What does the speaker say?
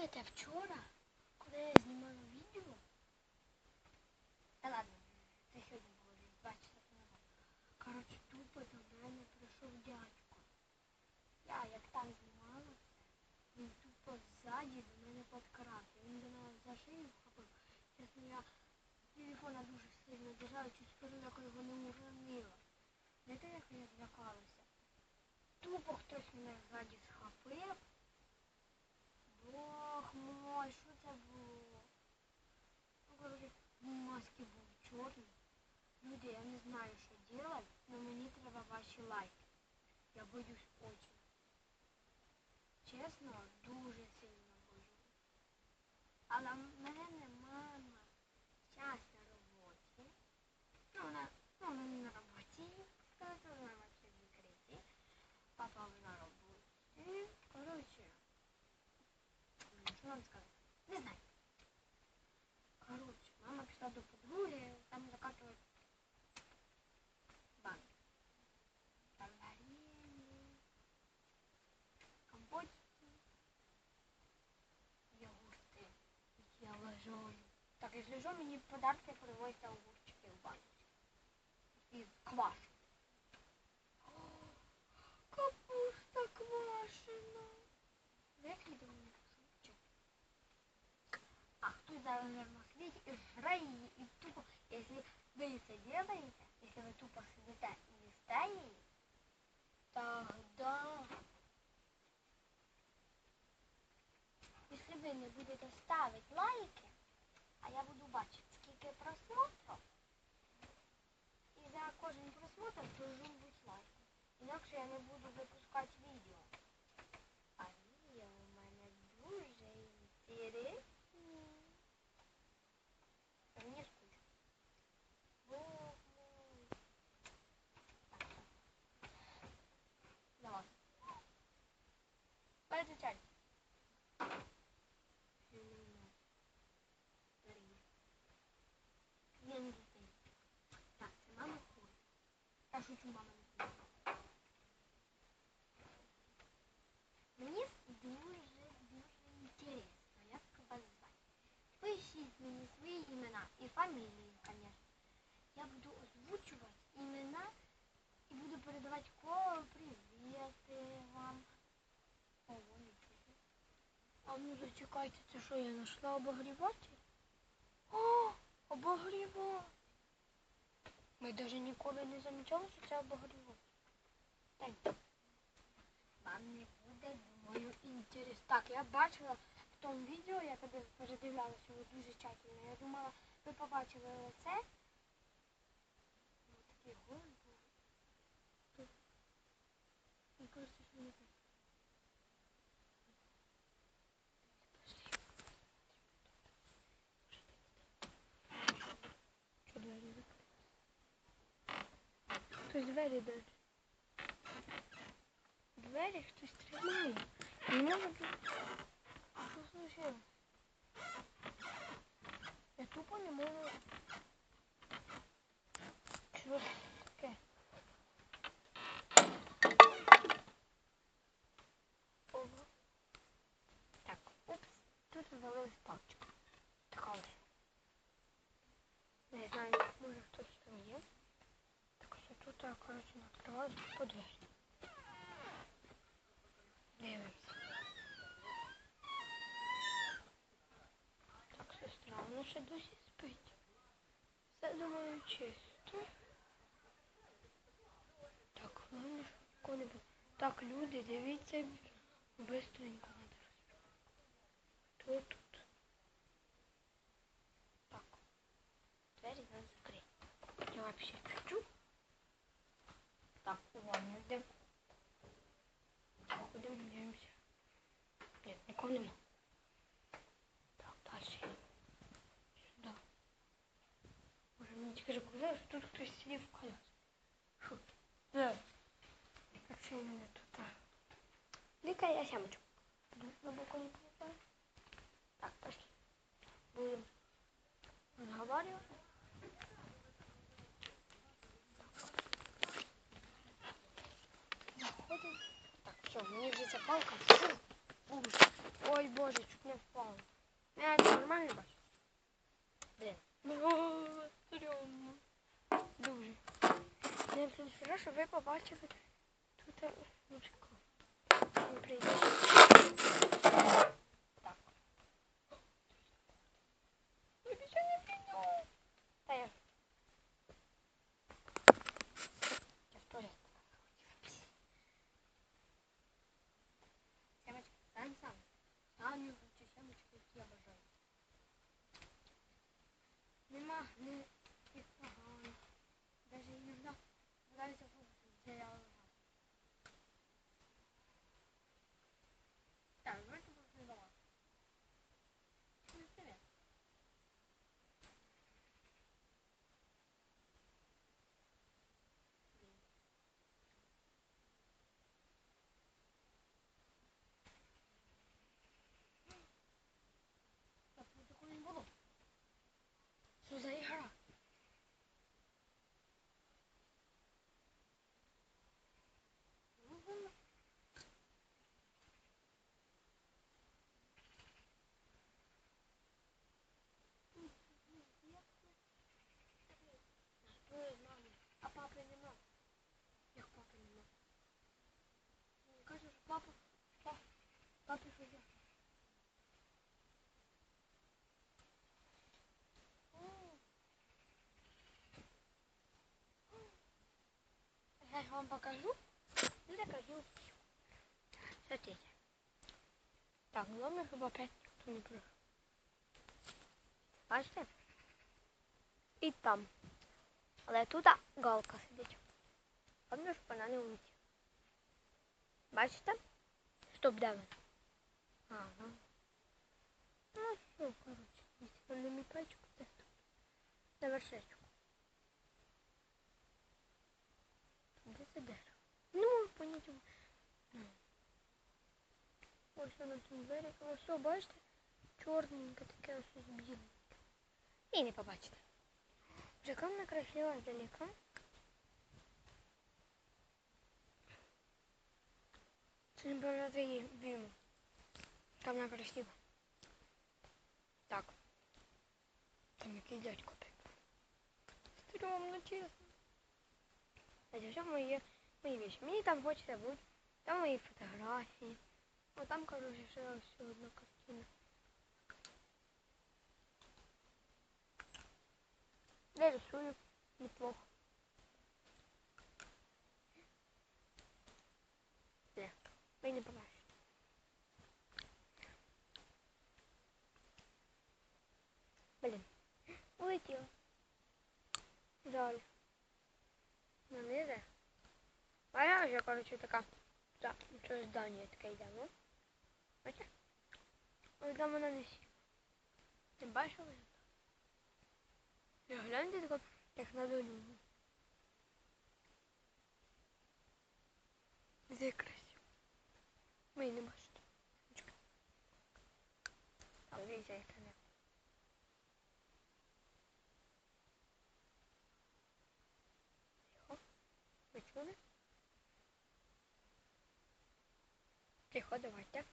Пам'ятаєте, вчора, коли я знімала відео, та ладно, це сьогодні було десь 2 часа назад. Коротше, тупо до мене прийшов дядько. Я як там знімала, він тупо ззаді до мене підкрався. Він до мене за шию вхопив. Чесно, я телефона дуже сильно держала, чуть спочатку його не уронила. Знаєте, як я злякалася? Тупо хтось мене ззаді схопив. Бог мой, що це було? Ну, короче, маски був чорний. Люди, я не знаю, що робити, але мені треба ваші лайки. Я боюсь очень. Чесно, дуже сильно боюсь. Але в мене мама зараз на роботі. Ну, вона не на роботі, сказати, вона вообще в декреті. Папа на роботі. Короче, що вам сказати? Не знаю. Короче, мама пішла до подруги, там закатывать банки. Там варенье, компотики, йогурти. Я лежу. Так, якщо лежу, мені подарки привозять огурчики в баночці. І квас. Капуста квашена. Як її до мене пишуть? А хтось зараз, наверное, сидить і жре її, і тупо, якщо ви це делаете, если вы тупо сидите и листаете її, тогда, если ви не будете ставити лайки, а я буду бачити, скільки просмотрів, і за кожен просмотр должен бути лайк. Інакше я не буду випускати відео. А відео у мене дуже інтересні. Мені скучно. Бог мой. Так. Давай. Переключай. Я не знаю. Так, це мама ходить. Я шучу, мама не ходить. Мені дуже інтересно, як вас звати. Пишіть мені свої імена і фамілії, звісно. Я буду озвучувати імена і буду передавати привіти вам. Ого, нічого. А ну зачекайте, це що, я знайшла обогріватель? О, обогріватель! Ми навіть ніколи не замічали, що це обогріватель. Так. Вам не буде, думаю, інтерес. Так, я бачила в тому відео, я коли передивлялася його дуже тщательно. Я думала, ви побачили це. Ось такий голос був. Тут. Мені кажеться, що не так. Що двері закрили? Хтось двері дає. Двері хтось тримає. Не може бути. Що случилось? Я тупо не можу. Що таке? Ого. Так, упс. Тут завалилась паличка. Така ось. Не знаю, може хтось там є. Так що тут, коротше, відкривають по двері. Дивимося. Так, сестра, вона ще досі спить. Все, думаю, чисто. Так, головне, щоб нікого не було. Так, люди, дивіться, бистренько треба розбити. Тут. Так, двері треба закрити. Я вообще чуть-чуть. Так, ладно, йдемо. Ходимо, дивимося. Ні, нікого нема. Так, далі. Сюди. Може, мені тільки ж показалось, що тут хтось сидів в колясці. Шо? Да. Так що у мене тут. Ліка, я сямочку. На боку не получаю. Так, пошли. Будем разговаривать. Заходим. Так, все, мне где-то палка. Ой, боже, чуть не впал. Я це нормально бачу. Блін. Ну, стрьомно. Дуже. Я тут скажу, що ви побачили тут ручку. Не прийде. Так. Я більше не прийду. Та я. Я в туалет. Сямочки, сам. Самі хочу сямочки, які я бажаю. Нема, не погано. Даже иногда нравится фокус, где я лежу. Так, давайте тут не давай. Привет. Так, я такого не буду. Что за игра? А папы нема. Як папы нема? Мне кажется, что папа сидит. Я вам покажу. Ну, покажу. Смотрите. Так, главное, чтобы опять никто не прыгал. Бачите? І там. Але тут галка сидить. Головне, щоб вона не улетіла. Бачите? Стоп, де вона? Ага. Ну, все, коротше. Якщо на мій пальчик, це тут. На вершечку. Де це дерево? Не можу поняти. Ось воно тут берег. Ось, все, бачите? Чорненьке таке, ось з білим. І не побачите. Вже камна красива здалека. Це не показати її віму. Камна красива. Так. Там який дядько так. Стрьомно, чесно. А це все мої вещи. Мені там хочеться бути. Там мої фотографії. О, там, короче, все одна картина. Я рисую неплохо. Не, вы не побачите. Блин, улетела. Жаль. Ну, не знаю. А я вже, короче, така. Так, що здання таке йде, ну? Бачите? Ось там вона не сіла. Ти бачила? Гляньте тако, як на долю. Це красиво. Ви не бачите. Там дивіться, як це не. Тихо. Ви чули? Тихо, давайте.